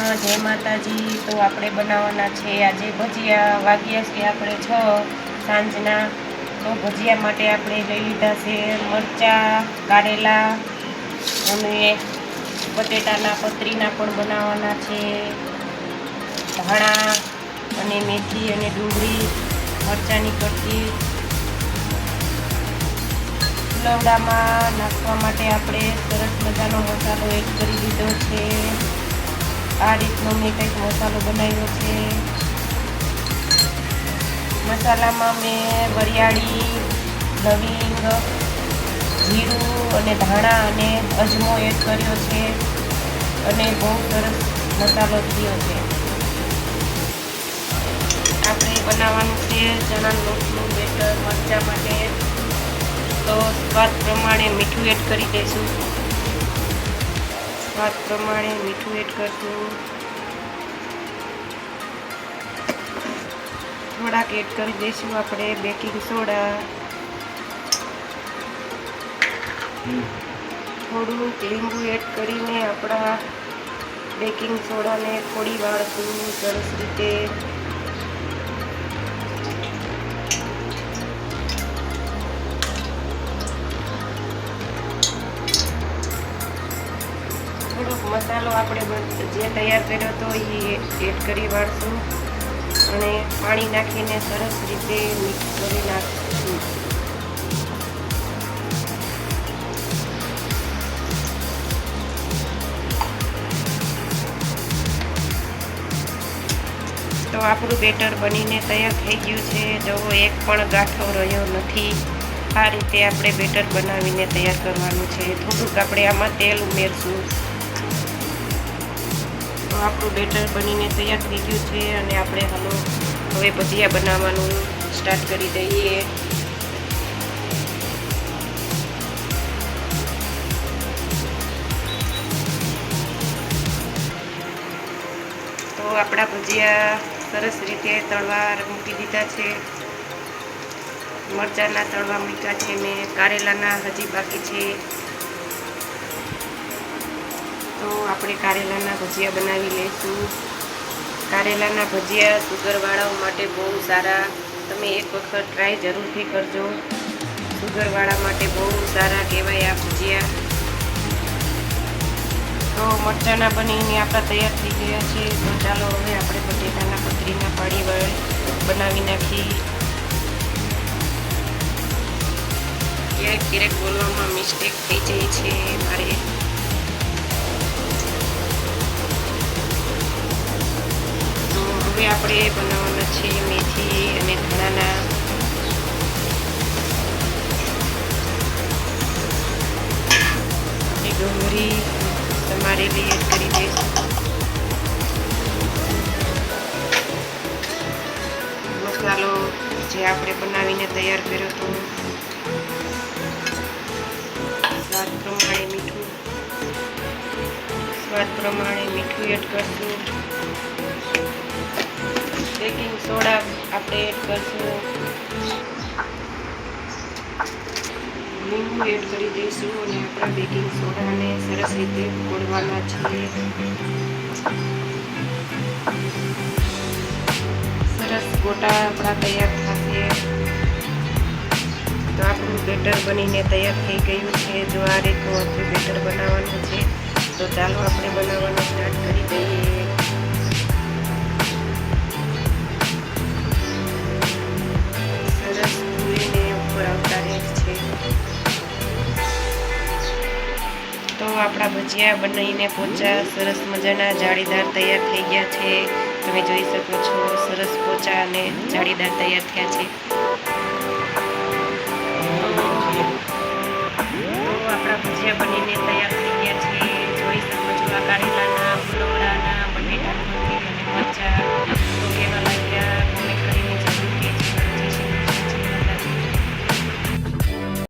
જય માતાજી। તો આપણે બનાવવાના છે આજે ભજીયા। વાગ્યા છે આપણે 6 સાંજના। તો ભજીયા માટે આપણે લઈ લીધા છે મરચાં, કારેલા અને બટેટાના પતરીના પણ બનાવવાના છે, ધાણા અને મેથી અને ડુંગળી, મરચાંની કટકી। લવડામાં નાખવા માટે આપણે સરસ મજાનો મસાલો એડ કરી દીધો છે। આ રીતનો મેં કંઈક મસાલો બનાવ્યો છે। મસાલામાં મેં વરિયાળી, લવિંગ, જીરું અને ધાણા અને અજમો એડ કર્યો છે અને બહુ સરસ મસાલો થયો છે। આપણે બનાવવાનું છે ચણાના લોટનું બેટર મરચાં માટે। તો સ્વાદ પ્રમાણે મીઠું એડ કરી દઈશું। સ્વાદ પ્રમાણે મીઠું એડ કરશું। થોડાક એડ કરી દઈશું આપણે બેકિંગ સોડા। થોડુંક લીંબુ એડ કરીને આપણા બેકિંગ સોડાને થોડી વાળશું સરસ રીતે। થોડોક મસાલો આપણે જે તૈયાર કર્યો હતો એ એડ કરી વાળશું અને પાણી નાખીને સરસ રીતે મિક્સ કરી નાખીશું। તો આપણું બેટર બનીને તૈયાર થઈ ગયું છે। જો એક પણ ગાંઠો રહ્યો નથી। આ રીતે આપણે બેટર બનાવીને તૈયાર કરવાનું છે। થોડુંક આપણે આમાં તેલ ઉમેરશું। તો આપણું બેટર બનીને તૈયાર થઈ ગયું છે અને આપણે હવે ભજીયા બનાવવાનું સ્ટાર્ટ કરી દઈએ। તો આપણા ભજીયા સરસ રીતે તળવા મૂકી દીધા છે। મરચાંના તળવા મૂક્યા છે મેં, કારેલાના હજી બાકી છે। તો આપણે કારેલાના ભજીયા બનાવી લઈશું। કારેલાના ભજીયા સુગરવાળાઓ માટે બહુ સારા। તમે એક વખત ટ્રાય જરૂરથી કરજો। સુગરવાળા માટે બહુ સારા કહેવાય આ ભજીયા। તો મરચાંના બનીને આપણા તૈયાર થઈ ગયા છે। તો ચાલો હવે આપણે બટેટાના પતરીના પાડી બનાવી નાખી। ક્યારેક બોલવામાં મિસ્ટેક થઈ જાય છે મારે। તો હવે આપણે બનાવવાના છે મેથી અને ધાણાના ડુંગળી સમારેલી એડ કરી દઈશું। મસાલો જે આપણે બનાવીને તૈયાર કર્યો હતો, સ્વાદ પ્રમાણે મીઠું એડ કરશું। બેકિંગ સોડા આપણે એડ કરશું। લીંબુ એડ કરી દઈશું અને આપણા બેકિંગ સોડાને સરસ રીતે ઘોળવાના છે। સરસ ગોટા આપણા તૈયાર થશે। તો આપણું બેટર બનીને તૈયાર થઈ ગયું છે। જો આ રીતનું આપણે બેટર બનાવવાનું છે। તો ચાલો આપણે બનાવવાનું સ્ટાર્ટ કરી દઈએ। સરસ ફૂલીને ઉપર આવતા રહે છે। તો આપણા ભજીયા બનીને પોચા સરસ મજાના જાળીદાર તૈયાર થઈ ગયા છે। તમે જોઈ શકો છો સરસ પોચા અને જાળીદાર તૈયાર થયા છે। તો આપણા ભજીયા બનીને તૈયાર થઈ